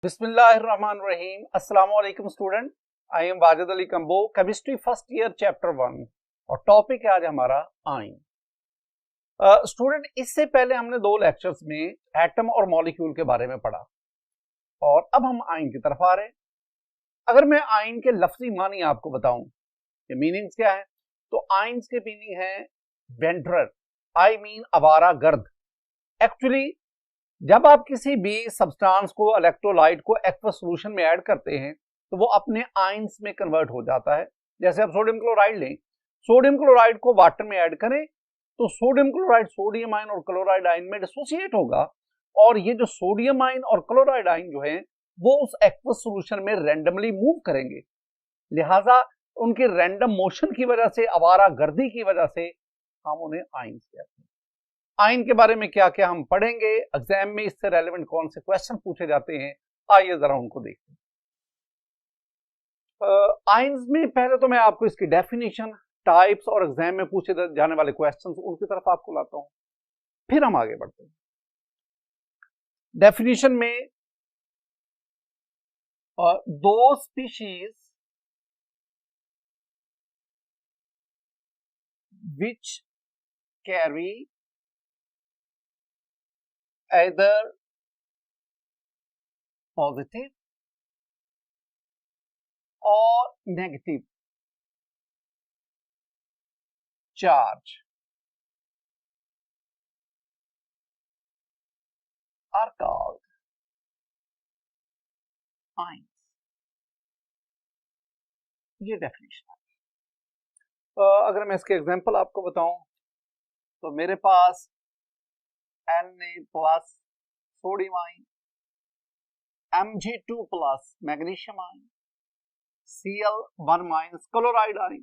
बिस्मिल्लाहिर्रहमानिर्रहीम। अस्सलाम वालेकुम student, I am Wajid Ali combo, chemistry first year chapter 1 और टॉपिक है आज हमारा आयन। स्टूडेंट, इससे पहले हमने दो लेक्चर्स में एटम और मॉलिक्यूल के बारे में पढ़ा और अब हम आयन की तरफ आ रहे हैं। अगर मैं आयन के लफ्जी मानी आपको बताऊं कि मीनिंग्स क्या है, तो आयन्स के मीनिंग है वेंडरर, आई मीन आवारा गर्द। एक्चुअली जब आप किसी भी सब्सटेंस को, इलेक्ट्रोलाइट को एक्वस सॉल्यूशन में ऐड करते हैं तो वो अपने आयंस में कन्वर्ट हो जाता है। जैसे आप सोडियम क्लोराइड लें, सोडियम क्लोराइड को वाटर में ऐड करें तो सोडियम क्लोराइड सोडियम आयन और क्लोराइड आयन में डिसोसिएट होगा और ये जो सोडियम आयन और क्लोराइड आयन जो है वो उस एक्वस सॉल्यूशन में रैंडमली मूव करेंगे। लिहाजा उनके रैंडम मोशन की वजह से, आवारा गर्दी की वजह से हम उन्हें आयंस कहते हैं। आयन के बारे में क्या क्या हम पढ़ेंगे, एग्जाम में इससे रेलेवेंट कौन से क्वेश्चन पूछे जाते हैं, आइए जरा उनको देखते हैं। आयन्स में पहले तो मैं आपको इसकी डेफिनेशन, टाइप्स और एग्जाम में पूछे जाने वाले क्वेश्चंस उनकी तरफ आपको लाता हूं, फिर हम आगे बढ़ते हैं। डेफिनेशन में दो species which carry either positive or negative charge are called ions। ये डेफिनेशन है। अगर मैं इसके एग्जांपल आपको बताऊं तो मेरे पास Na plus sodium ion, Mg2 plus magnesium ion, Cl1 minus chloride ion,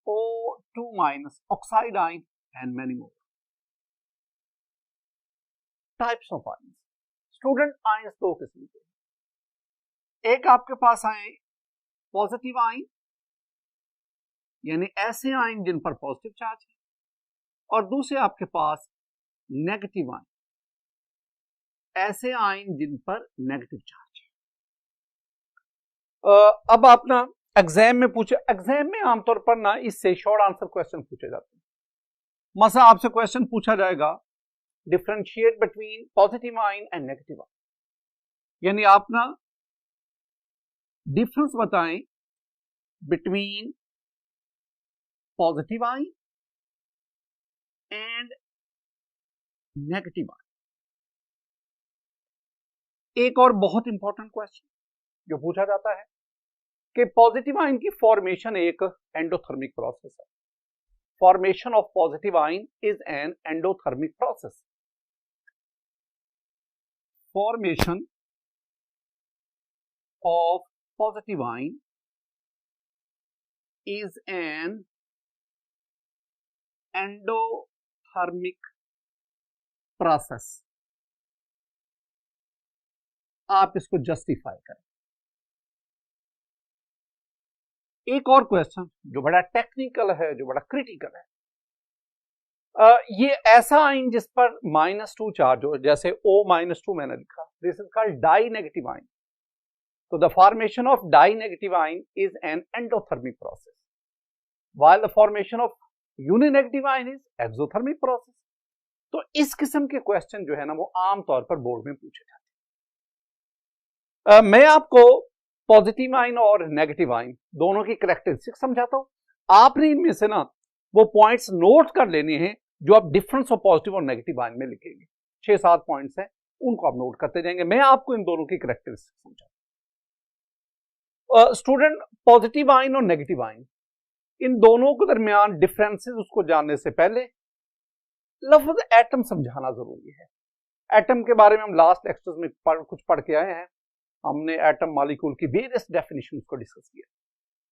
O2 minus oxide ion and many more types of ion. Student, ions दो किस्म के, एक आपके पास आए पॉजिटिव आयन, यानी ऐसे आयन जिन पर पॉजिटिव चार्ज है, और दूसरे आपके पास नेगेटिव आयन, ऐसे आयन जिन पर नेगेटिव चार्ज है। अब आप ना एग्जाम में पूछे, एग्जाम में आमतौर पर ना इससे शॉर्ट आंसर क्वेश्चन पूछे जाते हैं। मसला आपसे क्वेश्चन पूछा जाएगा differentiate between positive ion and negative ion, यानी आप ना डिफरेंस बताएं between positive ion and negative ion. एक और बहुत इंपॉर्टेंट क्वेश्चन जो पूछा जाता है कि पॉजिटिव आयन की फॉर्मेशन एक एंडोथर्मिक प्रोसेस है। Formation of positive ion is an endothermic process. Formation of positive ion is an endothermic process. आप इसको जस्टिफाई करें। एक और क्वेश्चन जो बड़ा टेक्निकल है, जो बड़ा क्रिटिकल है, ये ऐसा आयन जिस पर -2 चार्ज हो, जैसे O-2 मैंने लिखा, this is called di negative ion. तो the formation of die negative ion is an endothermic process, while the formation of uninegative ion is exothermic process. तो इस किस्म के क्वेश्चन जो है ना वो आमतौर पर बोर्ड में पूछे जाते हैं। मैं आपको पॉजिटिव आयन और नेगेटिव आयन दोनों की कैरेक्टरिस्टिक्स समझाता हूं। आपने इनमें से ना वो पॉइंट्स नोट कर लेने हैं जो आप डिफरेंस ऑफ पॉजिटिव और नेगेटिव आयन में लिखेंगे। 6-7 पॉइंट्स हैं, उनको आप नोट करते जाएंगे। मैं आपको इन दोनों की कैरेक्टरिस्टिक्स समझाता। स्टूडेंट, पॉजिटिव आयन और नेगेटिव आयन, इन दोनों के दरमियान डिफरेंसेस उसको जानने से पहले लफ्ज एटम समझाना जरूरी है। एटम के बारे में हम लास्ट लेक्चर्स में कुछ पढ़ के आए हैं। हमने एटम मॉलिक्यूल की वेरियस डेफिनेशन को डिस्कस किया,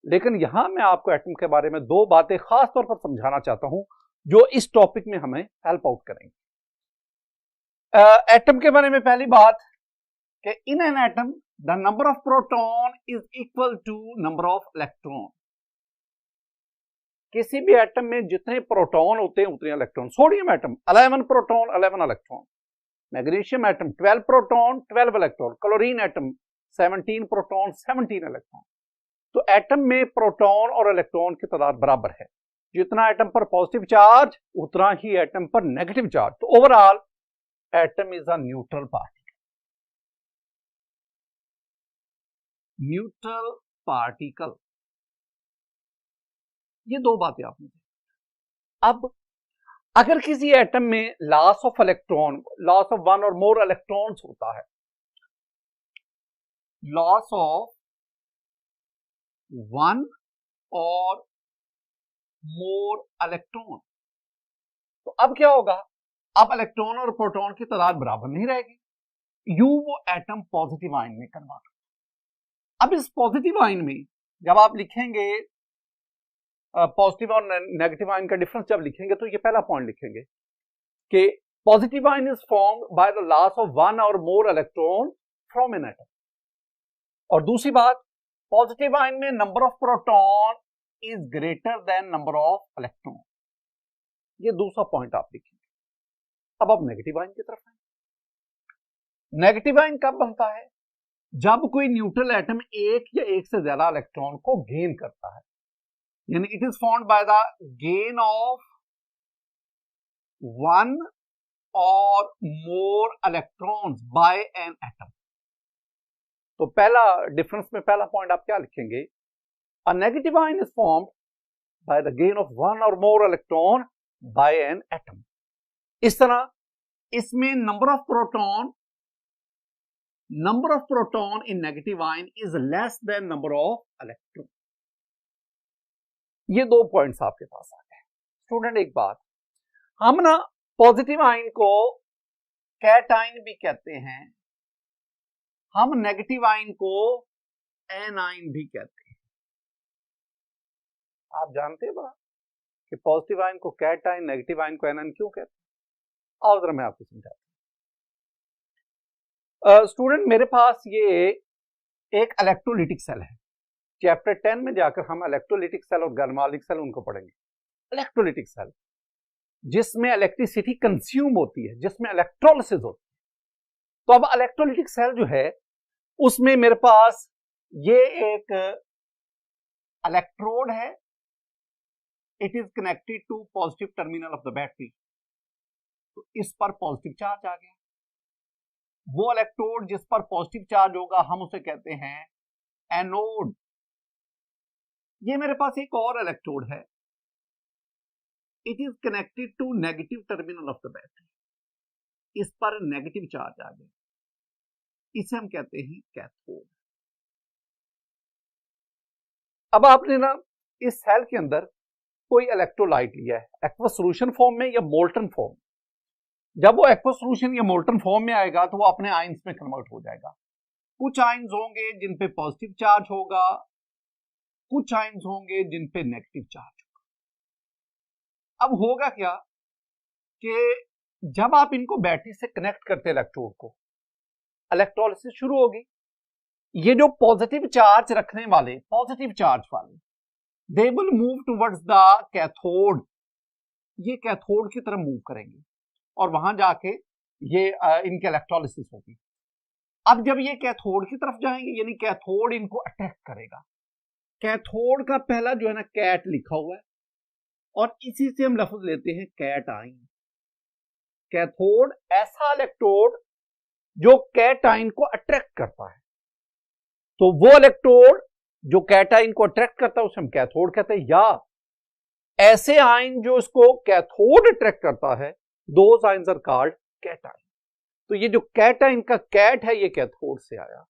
लेकिन यहां मैं आपको एटम के बारे में दो बातें खास तौर पर समझाना चाहता हूं जो इस टॉपिक में हमें हेल्प आउट करेंगे। एटम के बारे में पहली बात कि in an atom the number of proton is equal to number of electron. किसी भी एटम में जितने प्रोटॉन होते हैं उतने electron. Sodium atom 11 proton 11 electron, magnesium atom 12 proton 12 electron, chlorine atom 17 proton 17 electron. तो एटम में प्रोटॉन और इलेक्ट्रॉन की तादाद बराबर है, जितना एटम पर पॉजिटिव चार्ज उतना ही एटम पर नेगेटिव चार्ज। तो overall atom is a neutral particle. Neutral particle, ये दो बातें आपने। अब अगर किसी एटम में loss of electron, loss of one और मोर इलेक्ट्रॉन्स होता है, लॉस ऑफ वन और मोर इलेक्ट्रॉन, तो अब क्या होगा, अब इलेक्ट्रॉन और प्रोटॉन की तादाद बराबर नहीं रहेगी, यूं वो एटम पॉजिटिव आयन में कन्वर्ट। अब इस पॉजिटिव आयन में जब आप लिखेंगे पॉजिटिव और नेगेटिव आयन का डिफरेंस जब लिखेंगे तो ये पहला पॉइंट लिखेंगे कि positive ion is formed by the loss of one और more electron from an atom. और दूसरी बात, पॉजिटिव आयन में number of proton is greater than number of electron. ये दूसरा पॉइंट आप लिखेंगे। अब नेगेटिव आयन की तरफ आए। नेगेटिव आयन कब बनता है, जब कोई न्यूट्रल एटम एक या एक से ज्यादा इलेक्ट्रॉन को गेन करता है, यानी it is formed by the gain of one और more electrons by an atom. तो पहला डिफरेंस में पहला पॉइंट आप क्या लिखेंगे, a negative ion is formed by the gain of one और more electron by an atom. इस तरह इसमें number of proton in negative ion is less than number of electron. ये दो पॉइंट्स आपके पास आ गए। स्टूडेंट एक बात, हम ना पॉजिटिव आयन को कैटाइन भी कहते हैं, हम नेगेटिव आयन को एनाइन भी कहते हैं। आप जानते हैं बड़ा कि पॉजिटिव आयन को कैटाइन, नेगेटिव आयन को एनाइन क्यों कहते हैं? आओ जरा मैं आपको समझाता हूं। स्टूडेंट मेरे पास ये एक इलेक्ट्रोलिटिक सेल है। चैप्टर 10 में जाकर हम इलेक्ट्रोलिटिक सेल और गर्मालिक सेल उनको पढ़ेंगे। इलेक्ट्रोलिटिक सेल जिसमें इलेक्ट्रिसिटी कंज्यूम होती है, जिसमें इलेक्ट्रोलिसिस होती है। तो अब इलेक्ट्रोलिटिक सेल जो है उसमें मेरे पास ये एक इलेक्ट्रोड है, it is connected to positive terminal of the battery. तो इस पर पॉजिटिव चार्ज आ गया। वो इलेक्ट्रोड जिस पर पॉजिटिव चार्ज होगा हम उसे कहते हैं एनोड। ये मेरे पास एक और इलेक्ट्रोड है, it is connected to negative terminal of the battery. इस पर नेगेटिव चार्ज आ गया, इसे हम कहते हैं कैथोड। अब आपने ना इस सेल के अंदर कोई इलेक्ट्रोलाइट लिया है, एक्वस सॉल्यूशन फॉर्म में या मोल्टन फॉर्म। जब वो एक्वस सॉल्यूशन या मोल्टन फॉर्म में आएगा तो वो अपने आयंस में कन्वर्ट हो जाएगा। कुछ आयंस होंगे जिन पे पॉजिटिव चार्ज होगा, कुछ आयंस होंगे जिन पे नेगेटिव चार्ज होगा। अब होगा क्या कि जब आप इनको बैटरी से कनेक्ट करते इलेक्ट्रोड को, इलेक्ट्रोलिसिस शुरू होगी। ये जो पॉजिटिव चार्ज रखने वाले, पॉजिटिव चार्ज वाले, they will move towards the cathode. ये कैथोड की तरफ मूव करेंगे और वहां जाके ये इनके इलेक्ट्रोलिसिस होगी। अब जब ये कैथोड की तरफ जाएंगे, यानी कैथोड इनको अट्रैक्ट करेगा। कैथोड का पहला जो है ना कैट लिखा हुआ है और इसी से हम लफ्ज लेते हैं कैटाइन। कैथोड ऐसा इलेक्ट्रोड जो कैटाइन को अट्रैक्ट करता है। तो वो इलेक्ट्रोड जो कैटाइन को अट्रैक्ट करता है उसे हम कैथोड कहते हैं, या ऐसे आयन जो इसको कैथोड अट्रैक्ट करता है, those ions are called cation. तो ये जो कैटाइन का कैट है ये कैथोड से आया,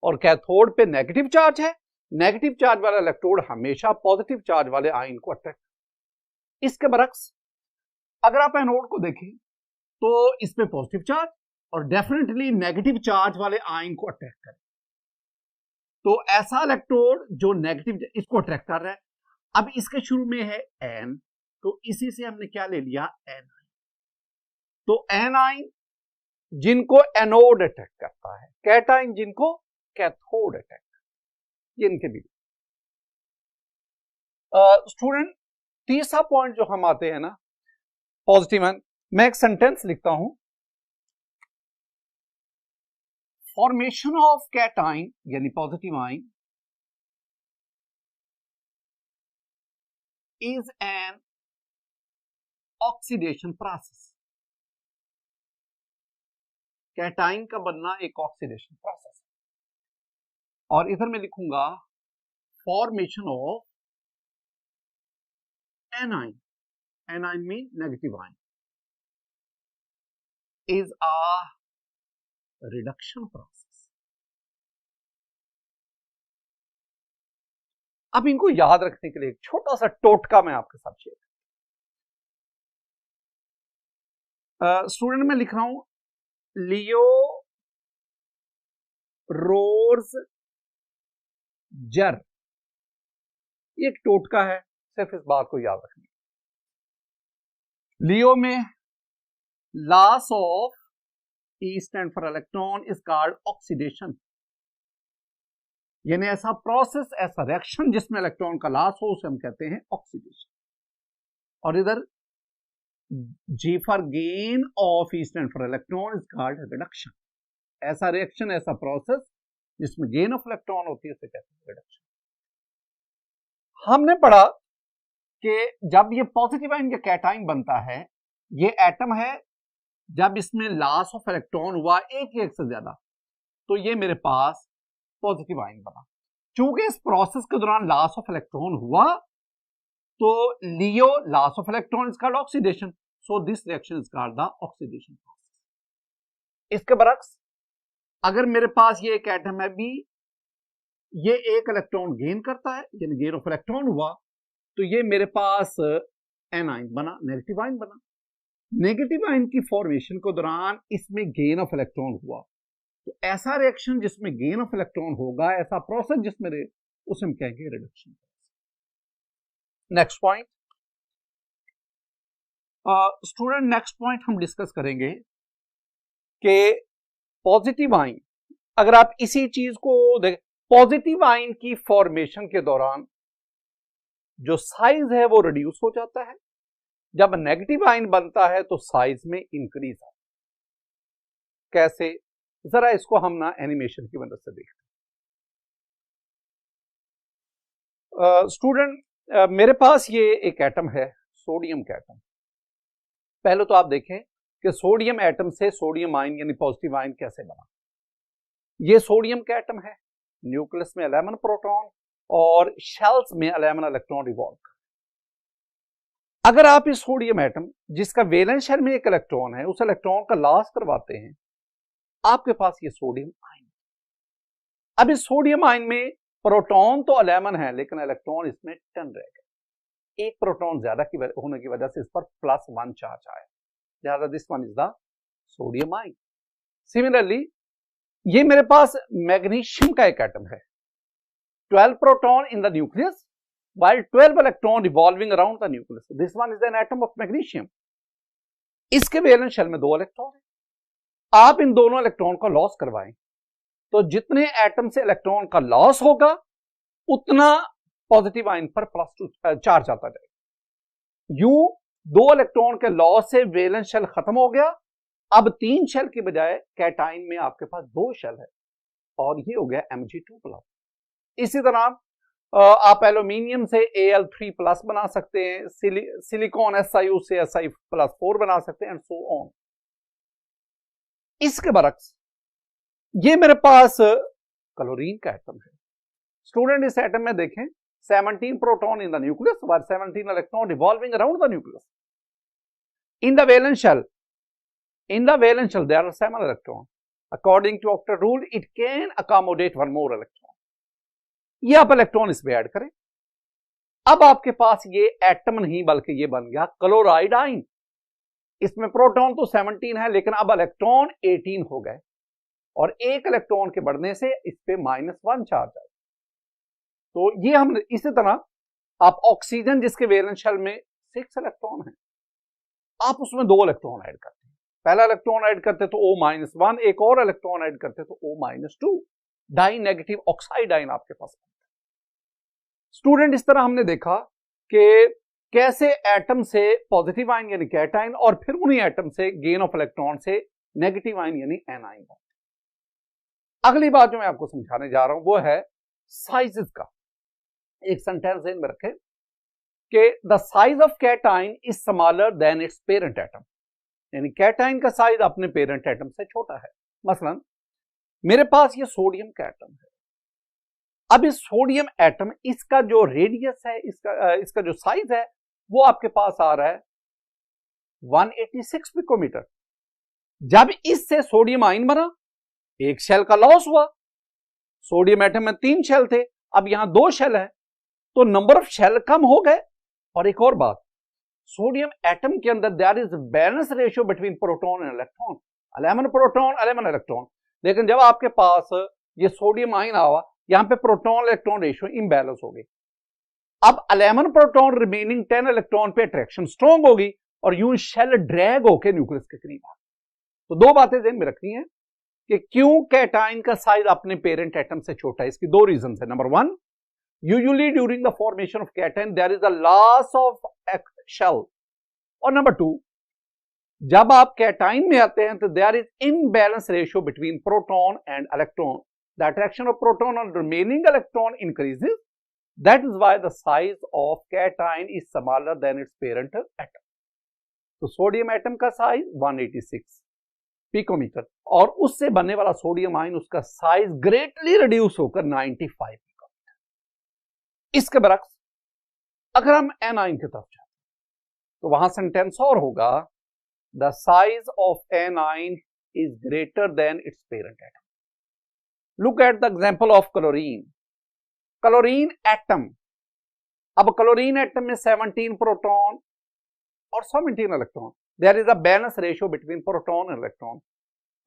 और कैथोड पे नेगेटिव चार्ज है। नेगेटिव चार्ज वाला इलेक्ट्रोड हमेशा पॉजिटिव चार्ज वाले आयन को अट्रैक्ट। इसके बरक्स अगर आप एनोड को देखें तो इसमें पॉजिटिव चार्ज और डेफिनेटली नेगेटिव चार्ज वाले आयन को अट्रैक्ट करें। तो ऐसा इलेक्ट्रोड जो नेगेटिव इसको अट्रैक्ट कर रहा है, अब इसके शुरू में है एन, तो इसी से हमने क्या ले लिया, एन आयन। तो एन आयन जिनको एनोड अट्रैक्ट करता है, कैटाइन जिनको कैथोड अट्रैक्ट, ये इनके बीच। स्टूडेंट तीसरा पॉइंट जो हम आते हैं ना पॉजिटिव आयन, मैं एक सेंटेंस लिखता हूं फॉर्मेशन ऑफ कैटाइन यानी positive ion is an oxidation process. Cation का बनना एक ऑक्सीडेशन प्रोसेस है। और इधर मैं लिखूंगा formation of anion, A9 mean negative ion, is a reduction process. अब इनको याद रखने के लिए एक छोटा सा टोटका मैं आपके साथ शेयर स्टूडेंट में लिख रहा हूं लियो रोज जर, ये एक टोटका है, सिर्फ इस बात को याद रखना। लियो में loss of E stand for electron is called oxidation, यानी ऐसा प्रोसेस, ऐसा रिएक्शन जिसमें इलेक्ट्रॉन का लॉस हो उसे हम कहते हैं ऑक्सीडेशन। और इधर G for gain of E stand for electron is called reduction. ऐसा रिएक्शन, ऐसा प्रोसेस जिसमें गेन ऑफ इलेक्ट्रॉन होती है उसे कहते हैं रिडक्शन। हमने पढ़ा कि जब ये पॉजिटिव आयन या कैटाइन बनता है, ये एटम है, जब इसमें लॉस ऑफ इलेक्ट्रॉन हुआ एक से ज्यादा, तो ये मेरे पास पॉजिटिव आयन बना। चूंकि इस प्रोसेस के दौरान लॉस ऑफ इलेक्ट्रॉन हुआ तो LEO loss of electron is called oxidation, so this reaction is called the oxidation process. इसके बरक्स अगर मेरे पास ये एक एटम है बी, ये एक इलेक्ट्रॉन गेन करता है यानी गेन ऑफ इलेक्ट्रॉन हुआ, तो ये मेरे पास एन आयन बना, नेगेटिव आयन बना। नेगेटिव आयन की फॉर्मेशन के दौरान इसमें गेन ऑफ इलेक्ट्रॉन हुआ, तो ऐसा रिएक्शन जिसमें गेन ऑफ इलेक्ट्रॉन होगा, ऐसा प्रोसेस जिसमें उसे हम कहेंगे reduction. Next point student, next point हम डिस्कस करेंगे कि पॉजिटिव आयन, अगर आप इसी चीज को देखें, पॉजिटिव आयन की फॉर्मेशन के दौरान जो साइज है वो रिड्यूस हो जाता है, जब नेगेटिव आयन बनता है तो साइज में इंक्रीज आता है। कैसे, जरा इसको हम ना एनिमेशन की मदद से देखते हैं। स्टूडेंट, मेरे पास ये एक एटम है सोडियम का एटम। पहले तो आप देखें कि सोडियम एटम से सोडियम आयन यानी पॉजिटिव आयन कैसे बना। ये सोडियम का एटम है, न्यूक्लियस में 11 प्रोटॉन और शेल्स में 11 इलेक्ट्रॉन रिवॉल्व। अगर आप इस सोडियम एटम जिसका वैलेंस शेल में एक इलेक्ट्रॉन है, उस इलेक्ट्रॉन का लॉस करवाते हैं, आपके पास ये सोडियम आयन। अब इस सोडियम आयन में प्रोटॉन तो 11 है लेकिन इलेक्ट्रॉन इसमें 10 रह गए। एक प्रोटॉन ज्यादा होने की वजह से इस पर +1 चार्ज आया, लिहाजा this one is the sodium ion. Similarly ये मेरे पास मैग्नीशियम का एक एटम है, 12 proton in the nucleus while 12 electron revolving around the nucleus. This one is an atom of magnesium. इसके वैलेंस शेल में 2 इलेक्ट्रॉन है। आप इन दोनों इलेक्ट्रॉन का लॉस करवाएं तो जितने एटम से इलेक्ट्रॉन का लॉस होगा उतना पॉजिटिव आयन पर +2 चार्ज आता जाएगा। यूं 2 इलेक्ट्रॉन के लॉस से वैलेंस शेल खत्म हो गया, अब 3 शेल के बजाय कैटाइन में आपके पास 2 शेल है और ये हो गया Mg2+। इसी तरह आप एल्यूमिनियम से Al3+ बना सकते हैं, सिलिकॉन SiO से Si+4 बना सकते हैं एंड सो ऑन। इसके बरक्स ये मेरे पास क्लोरीन का एटम है। स्टूडेंट, इस एटम में देखें 17 प्रोटॉन इन द न्यूक्लियस और 17 electron revolving around the nucleus. In the valence shell there are 7 electron. According to octet rule it can accommodate 1 more electron. ये आप इलेक्ट्रॉन इसमें ऐड करें, अब आपके पास ये एटम नहीं बल्कि ये बन गया क्लोराइड आयन। इसमें प्रोटॉन तो 17 है लेकिन अब इलेक्ट्रॉन 18 हो गए और एक इलेक्ट्रॉन के बढ़ने से इस पे -1 चार्ज आए। तो ये हम इसी तरह आप ऑक्सीजन जिसके वैलेंस शेल में 6 इलेक्ट्रॉन है, आप उसमें 2 इलेक्ट्रॉन ऐड करते हैं। पहला इलेक्ट्रॉन ऐड करते तो O-1, एक और इलेक्ट्रॉन ऐड करते तो O-2, die negative oxide ion आपके पास। स्टूडेंट, इस तरह हमने देखा कि कैसे एटम से पॉजिटिव आयन यानी कैटाइन और फिर उन्हीं एटम से गेन ऑफ इलेक्ट्रॉन से नेगेटिव आयन यानी एनाइन। अगली बात जो मैं आपको समझाने जा रहा हूं वो है साइजेस का। एक सेंटेंस में रखें कि the size of cation is smaller than its parent atom, यानी कैटाइन का साइज अपने पेरेंट एटम से छोटा है। मसलन मेरे पास ये सोडियम का एटम है। अब इस सोडियम एटम, इसका जो रेडियस है, इसका जो साइज है वो आपके पास आ रहा है 186 पिकोमीटर। जब इससे सोडियम आयन बना, एक शेल का लॉस हुआ। सोडियम एटम में 3 शेल थे, अब यहां 2 शेल है, तो नंबर ऑफ शेल कम हो गए। और एक और बात, सोडियम एटम के अंदर there is balance ratio between proton and electron, 11 proton 11 electron. लेकिन जब आपके पास ये सोडियम आयन आवा, यहां पे प्रोटॉन इलेक्ट्रॉन रेशियो इम्बैलेंस हो गई। अब 11 प्रोटॉन रिमेनिंग 10 इलेक्ट्रॉन पे अट्रैक्शन स्ट्रॉन्ग होगी और यूं शेल ड्रैग होकर न्यूक्लियस के करीब आ। तो 2 बातें ध्यान में रखनी है कि क्यों कैटाइन का साइज अपने पेरेंट एटम से छोटा है। इसकी 2 रीजन है। Number 1, usually during the formation of cation there is a loss of shell. और नंबर 2, जब आप कैटाइन में आते हैं तो there is imbalance ratio between proton and electron. The attraction of proton on remaining electron increases, that is why the size of cation is smaller than its parent atom. तो sodium atom का size 186 picometer और उससे बनने वाला sodium ion, उसका size greatly reduce होकर 95 picometre. इसके बरक्स अगर हम एनाइन की तरफ जाते तो वहां सेंटेंस और होगा, the size of anion is greater then its parent atom. Look at the example of chlorine. Chlorine atom, अब क्लोरीन एटम में 17 प्रोटॉन और 17 electron. There is a balance ratio between proton and electron.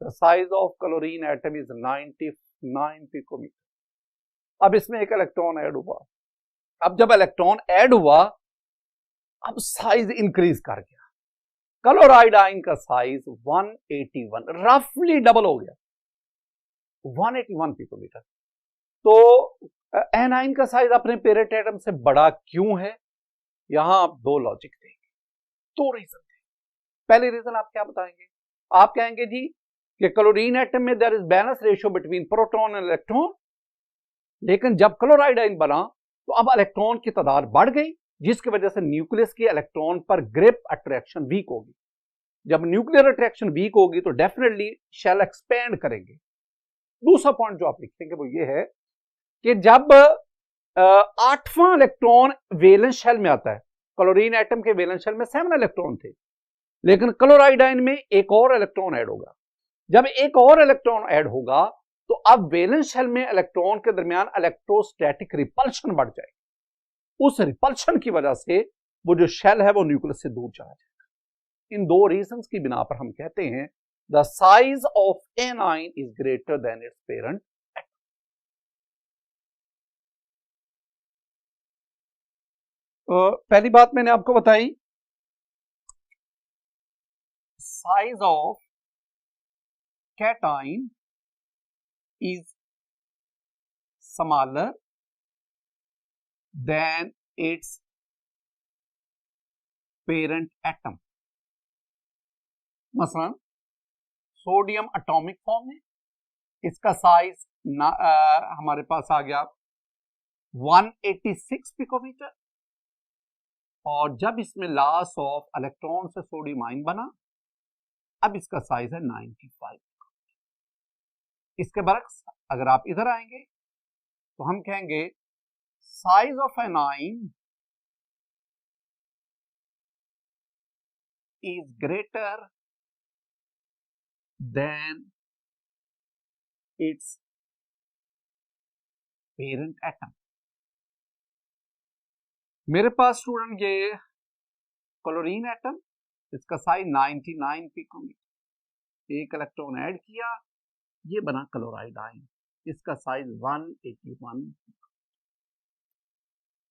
The size of chlorine atom is 99 picometer. अब इसमें एक electron add हुआ। अब जब electron add हुआ, अब साइज इंक्रीज कर गया। क्लोराइड आयन का साइज 181, रफली डबल हो गया, 181 पिकोमीटर। तो एनाइन का साइज अपने पेरेंट एटम से बड़ा क्यों है? यहां आप 2 लॉजिक देंगे, 2 रीजन। पहले रीजन आप क्या बताएंगे? आप कहेंगे जी कि क्लोरीन एटम में there is balance ratio between proton and electron, लेकिन जब क्लोराइड आयन बना तो अब इलेक्ट्रॉन की तादाद बढ़ गई, जिसकी वजह से न्यूक्लियस की इलेक्ट्रॉन पर ग्रिप अट्रैक्शन वीक होगी। जब न्यूक्लियर अट्रैक्शन वीक होगी तो डेफिनेटली शेल एक्सपेंड करेंगे। दूसरा पॉइंट जो आप लिखेंगे वो ये है कि जब 8वां इलेक्ट्रॉन वैलेंस शेल में आता है, क्लोरीन एटम के वैलेंस शेल में 7 इलेक्ट्रॉन थे, लेकिन क्लोराइड आयन में एक और इलेक्ट्रॉन ऐड होगा। जब एक और इलेक्ट्रॉन ऐड होगा तो अब वैलेंस शेल में इलेक्ट्रॉन के दरमियान इलेक्ट्रोस्टैटिक रिपल्शन बढ़ जाएगी। उस रिपल्शन की वजह से वो जो शेल है वो न्यूक्लियस से दूर चला जाएगा। इन 2 रीजंस की बिना पर हम कहते हैं the size of anion is greater then its parent atom. पहली बात मैंने आपको बताई, size of cation is smaller than its parent atom। मसलन सोडियम एटॉमिक फॉर्म में इसका साइज हमारे पास आ गया 186 पिकोमीटर, और जब इसमें लॉस ऑफ इलेक्ट्रॉन से सोडियम आयन बना, अब इसका साइज है 95। इसके बरक्स अगर आप इधर आएंगे तो हम कहेंगे size of anion is greater then its parent atom. मेरे पास स्टूडेंट ये क्लोरीन एटम, इसका साइज 99 पिकोमीटर, एक इलेक्ट्रॉन ऐड किया, ये बना क्लोराइड आयन, इसका size 181।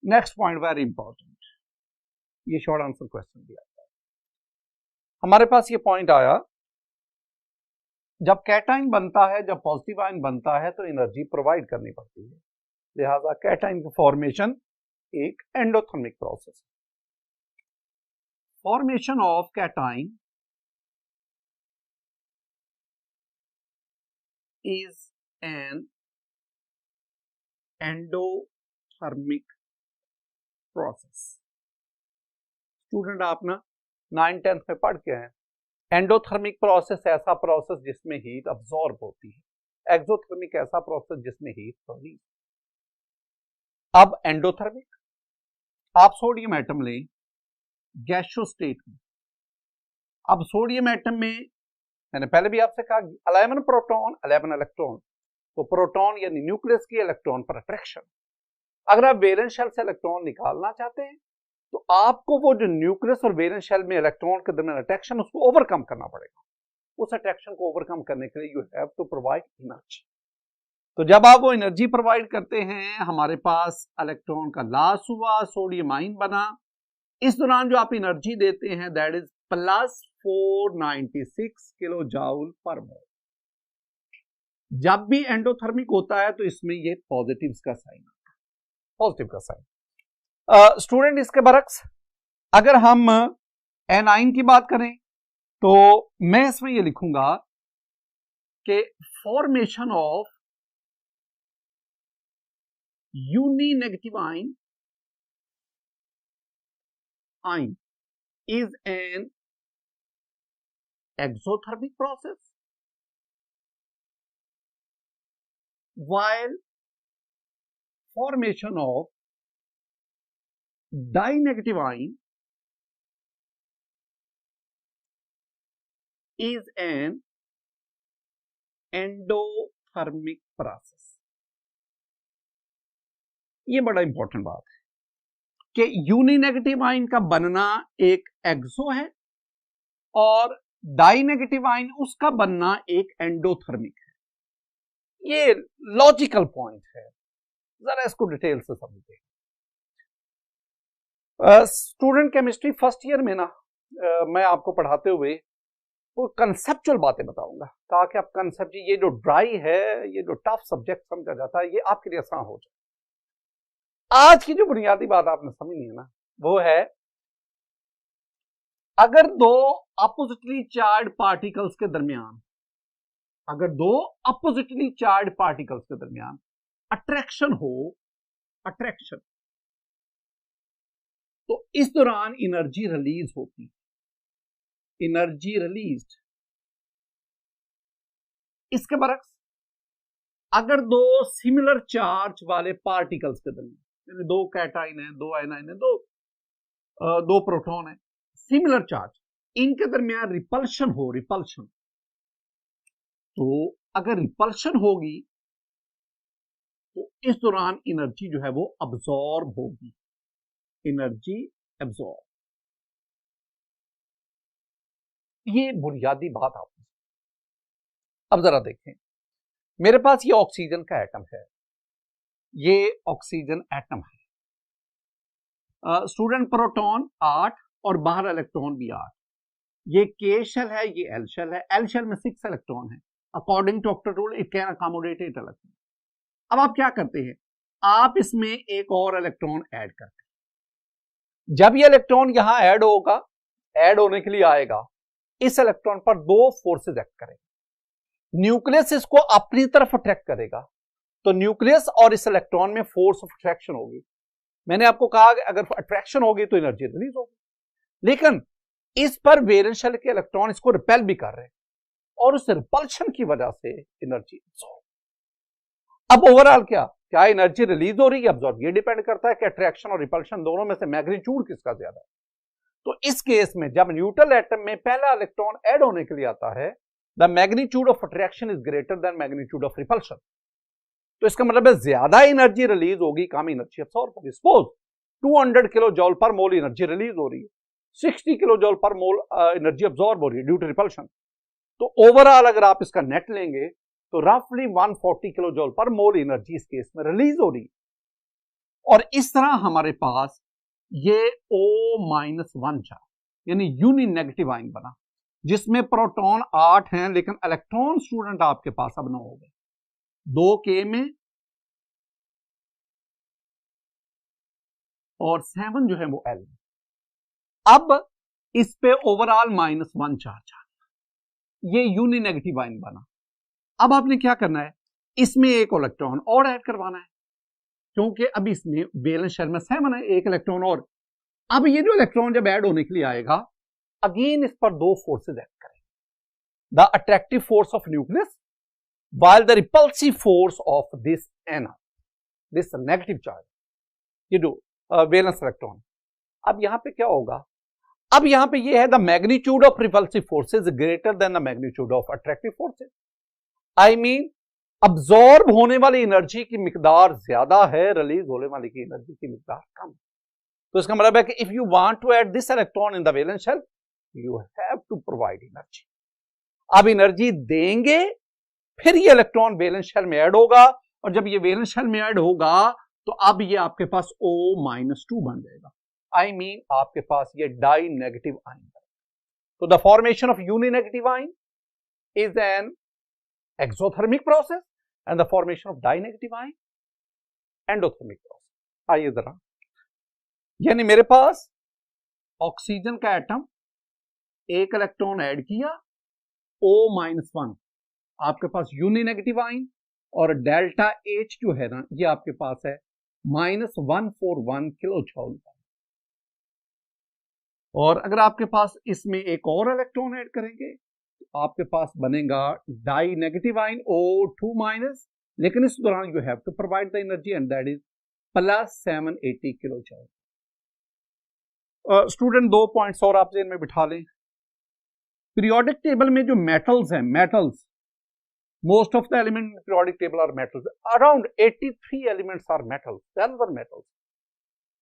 Next point very important, ये शॉर्ट आंसर क्वेश्चन दिया था। हमारे पास ये पॉइंट आया, जब कैटाइन बनता है, जब पॉजिटिव आयन बनता है तो एनर्जी प्रोवाइड करनी पड़ती है, लिहाजा कैटाइन की फॉर्मेशन एक एंडोथर्मिक प्रोसेस है। Formation of cation is N endothermic process. Student आप ना 9-10 में पढ़ के हैं, एंडोथर्मिक प्रोसेस ऐसा प्रोसेस जिसमें हीट अब्सॉर्ब होती है, एक्सोथर्मिक ऐसा प्रोसेस जिसमें हीट रिलीज। अब एंडोथर्मिक, आप सोडियम एटम लें गैसियस स्टेट में। अब सोडियम एटम में मैंने पहले भी आपसे कहा 11 प्रोटॉन 11 इलेक्ट्रॉन, तो प्रोटॉन यानी न्यूक्लियस की इलेक्ट्रॉन पर अट्रैक्शन। अगर आप वैलेंस शेल से इलेक्ट्रॉन निकालना चाहते हैं तो आपको वो जो न्यूक्लियस और वैलेंस शेल में इलेक्ट्रॉन के दरमियान अट्रैक्शन उसको ओवरकम करना पड़ेगा। उस अट्रैक्शन को ओवरकम करने के लिए you have to provide energy. तो जब आप वो एनर्जी प्रोवाइड करते हैं, हमारे पास इलेक्ट्रॉन का लॉस हुआ, सोडियम आयन बना। इस दौरान जो आप एनर्जी देते हैं that is plus 496 kilo joule per mole. जब भी एंडोथर्मिक होता है तो इसमें ये पॉजिटिव का साइन आता है, पॉजिटिव का साइन। स्टूडेंट इसके बरक्स अगर हम एनाइन की बात करें तो मैं इसमें ये लिखूंगा कि formation of uninegative ion is an exothermic process, while formation of dinegative ion is an endothermic process। ये बड़ा इंपॉर्टेंट बात है कि यूनी नेगेटिव आयन का बनना एक एक्सो है और डाई नेगेटिव आयन उसका बनना एक एंडोथर्मिक है। ये लॉजिकल पॉइंट है, जरा इसको डिटेल से समझिए। स्टूडेंट केमिस्ट्री फर्स्ट ईयर में ना मैं आपको पढ़ाते हुए वो कंसेप्चुअल बातें बताऊंगा ताकि आप कंसेप्ट, ये जो ड्राई है, ये जो टफ सब्जेक्ट समझा जाता है, ये आपके लिए आसान हो जाए। आज की जो बुनियादी बात आपने समझनी है ना वो है, अगर दो अपोजिटली चार्ज पार्टिकल्स के दरमियान, अगर दो अपोजिटली चार्ज पार्टिकल्स के दरमियान अट्रैक्शन हो, अट्रैक्शन, तो इस दौरान एनर्जी रिलीज होती, एनर्जी रिलीज्ड। इसके बरक्स अगर दो सिमिलर चार्ज वाले पार्टिकल्स के दरमियान, दो कैटाइन है, दो आयनाइन है, दो प्रोटॉन है, सिमिलर चार्ज, इनके दरमियान रिपल्शन हो, रिपल्शन, तो अगर रिपल्शन होगी तो इस दौरान एनर्जी जो है वो अब्सॉर्ब होगी, एनर्जी अब्सॉर्ब। ये बुनियादी बात आपने। अब जरा देखें, मेरे पास ये ऑक्सीजन का एटम है, ये ऑक्सीजन एटम है। स्टूडेंट प्रोटॉन 8 और बाहर इलेक्ट्रॉन भी 8। ये के शेल है, ये एल शेल है। एल शेल में 6 इलेक्ट्रॉन है। According to octet rule it can accommodate 8 electron. अब आप क्या करते हैं, आप इसमें एक और इलेक्ट्रॉन ऐड करते हैं। जब ये इलेक्ट्रॉन यहां ऐड होगा, ऐड होने के लिए आएगा, इस इलेक्ट्रॉन पर दो फोर्सेस एक्ट करेंगे। न्यूक्लियस इसको अपनी तरफ अट्रैक्ट करेगा, तो न्यूक्लियस और इस इलेक्ट्रॉन में फोर्स ऑफ अट्रैक्शन होगी। मैंने आपको कहा कि अगर अट्रैक्शन होगी तो एनर्जी रिलीज होगी, लेकिन इस पर वैलेंस शेल के इलेक्ट्रॉन इसको रिपेल भी कर रहे हैं और उस रिपल्शन की वजह से एनर्जी अब्सॉर्ब। अब ओवरऑल क्या एनर्जी रिलीज हो रही है, अब्सॉर्ब? ये डिपेंड करता है कि अट्रैक्शन और रिपल्शन दोनों में से मैग्नीट्यूड किसका ज्यादा है। तो इस केस में जब न्यूट्रल एटम में पहला इलेक्ट्रॉन ऐड होने के लिए आता है, the magnitude of attraction is greater then magnitude of repulsion. तो इसका मतलब है ज्यादा एनर्जी रिलीज होगी, कम एनर्जी अब्सॉर्ब होगी। सपोज 200 किलो जॉल पर मोल एनर्जी रिलीज हो रही है, 60 किलो जॉल पर मोल एनर्जी अब्सॉर्ब हो रही है ड्यू टू रिपल्शन। तो ओवरऑल अगर आप इसका नेट लेंगे तो रफली 140 किलो जॉल पर मोल एनर्जी इस केस में रिलीज हो रही है। और इस तरह हमारे पास ये O-1 चार्ज यानी यूनी नेगेटिव आयन बना, जिसमें प्रोटॉन 8 हैं लेकिन इलेक्ट्रॉन स्टूडेंट आपके पास अब 9 हो गए, 2 K में और 7 जो है वो L में। अब इस पे ओवरऑल -1 चार्ज आ गया, ये यूनी नेगेटिव आयन बना। अब आपने क्या करना है, इसमें एक इलेक्ट्रॉन और ऐड करवाना है, क्योंकि अब इसमें वैलेंस शेल में 7 है, एक इलेक्ट्रॉन और। अब ये जो इलेक्ट्रॉन जब ऐड होने के लिए आएगा, अगेन इस पर दो फोर्सेज ऐड करेंगे, the attractive force of nucleus while the repulsive force of this anion, this negative charge, ये जो वैलेंस इलेक्ट्रॉन। अब यहां पे क्या होगा, अब यहां पे ये है the magnitude of repulsive forces greater than the magnitude of attractive forces. I mean absorb होने वाली एनर्जी की मिकदार ज्यादा है, रिलीज होने वाली की एनर्जी की मिकदार कम। तो इसका मतलब है कि if you want to add this electron in the valence shell, you have to provide energy. अब एनर्जी देंगे, फिर ये इलेक्ट्रॉन वैलेंस शेल में ऐड होगा, और जब ये वैलेंस शेल में ऐड होगा तो अब ये आपके पास O-2 बन जाएगा। आई मीन आपके पास ये डाई नेगेटिव आयन। तो the formation of uninegative ion is an exothermic process and the formation of die negative ion endothermic process. आइए जरा, यानी मेरे पास ऑक्सीजन का एटम, एक इलेक्ट्रॉन ऐड किया, O-1, आपके पास यूनि नेगेटिव आयन, और डेल्टा H जो है ना, ये आपके पास है -141 किलो जूल। और अगर आपके पास इसमें एक और इलेक्ट्रॉन ऐड करेंगे तो आपके पास बनेगा डाई नेगेटिव आयन O2-, लेकिन इस दौरान you have to provide the energy and that is +780 kilo joule. Student, 2 points और आप जेन में बिठा लें। पीरियोडिक टेबल में जो मेटल्स हैं, metals, most of the elements in the periodic table are metals. Around 83 elements are metals. Those are metals.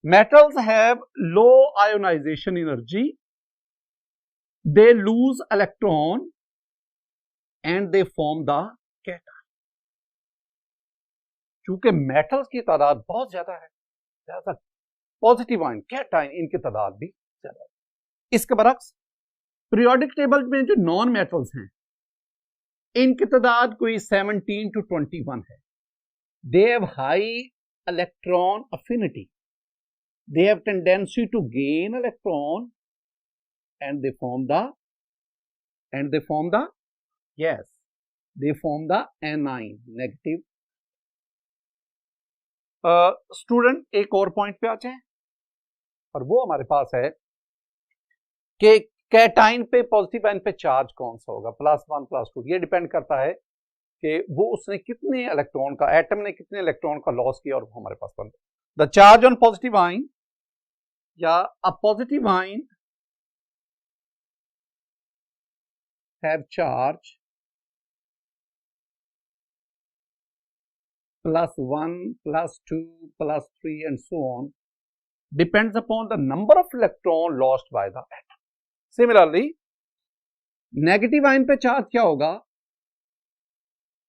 Metals have low ionization energy. They lose electron and they form the cation. क्योंकि metals की तादाद बहुत ज्यादा है, ज्यादा positive ion, cation, इनकी तादाद भी ज्यादा है। इसके बरक्स पीरियोडिक टेबल में जो नॉन मेटल्स हैं, इनकी तादाद कोई 17 to 21 है। They have high electron affinity, they have tendency to gain electron and they form the yes, they form the anion, negative. Student, एक और पॉइंट पे आते हैं, और वो हमारे पास है कि कैटाइन पे, पॉजिटिव आयन पे चार्ज कौन सा होगा, +1 +2। ये डिपेंड करता है कि वो उसने कितने इलेक्ट्रॉन का, एटम ने कितने इलेक्ट्रॉन का लॉस किया, और वो हमारे पास बनता है। The charge on positive ion या a positive ion have charge +1 +2 +3 and so on depends upon the number of electron lost by the atom. Similarly, negative ion पे चार्ज क्या होगा,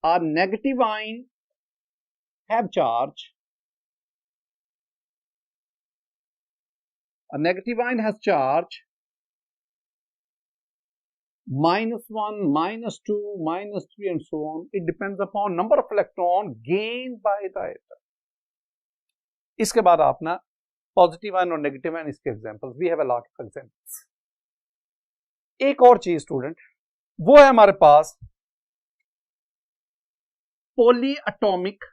a negative ion have charge, a negative ion has charge -1, -2, -3 and so on. It depends upon number of electron gained by the atom. इसके बाद आप ना positive ion और negative ion, इसके examples, we have a lot of examples. एक और चीज student, वो है हमारे पास poly atomic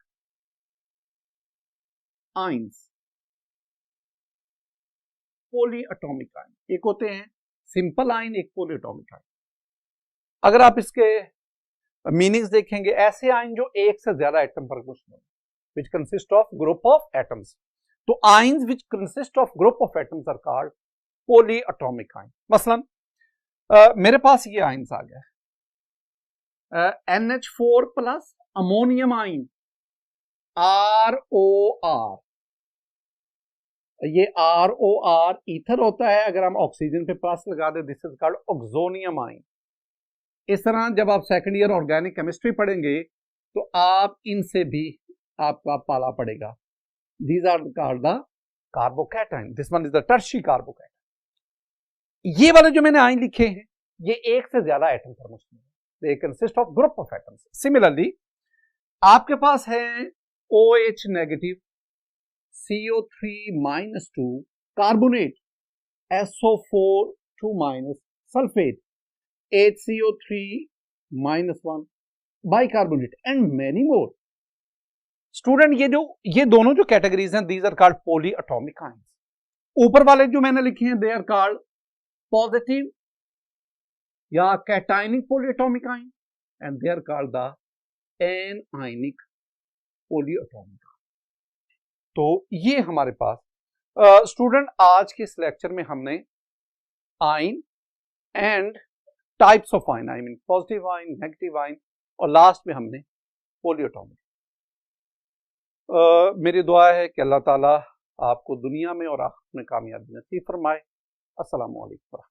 ions. Poly atomic ion, एक होते हैं सिंपल आयन, एक पॉली एटॉमिक आयन। अगर आप इसके मीनिंग्स देखेंगे, ऐसे आयन जो एक से ज्यादा एटम पर मुश्तमिल, which consist of group of atoms. तो ions which consist of group of atoms are called polyatomic ion. मसलन मेरे पास ये आयंस आ गया, NH4 plus ammonium ion, ROR। ये ROR ईथर होता है, अगर हम ऑक्सीजन पे प्लस लगा दे, this is called oxonium ion. इस तरह जब आप सेकंड ईयर ऑर्गेनिक केमिस्ट्री पढ़ेंगे तो आप इनसे भी आपका पाला पड़ेगा। These are called the carbocation, this one is the tertiary carbocation. ये वाले जो मैंने आयन लिखे हैं, ये एक से ज्यादा एटम पर मुश्तमिल है, they consist of group of atoms. Similarly आपके पास है OH negative, CO3-2 carbonate, SO4 2- sulphate, HCO3-1 bicarbonate and many more. Student ये दोनों जो कैटेगरीज हैं, these are called poly atomic ions. ऊपर वाले जो मैंने लिखे हैं, दे आर कॉल्ड पॉजिटिव या cationic poly atomic ion, and they are called the anionic polyatomic. तो ये हमारे पास स्टूडेंट आज के इस लेक्चर में हमने ion and types of ion, I mean positive ion, negative ion, और लास्ट में हमने पॉली एटॉमिक। मेरी दुआ है कि अल्लाह ताला आपको दुनिया में और आखिरत में कामयाबी नसीब फरमाए। अस्सलामु अलैकुम।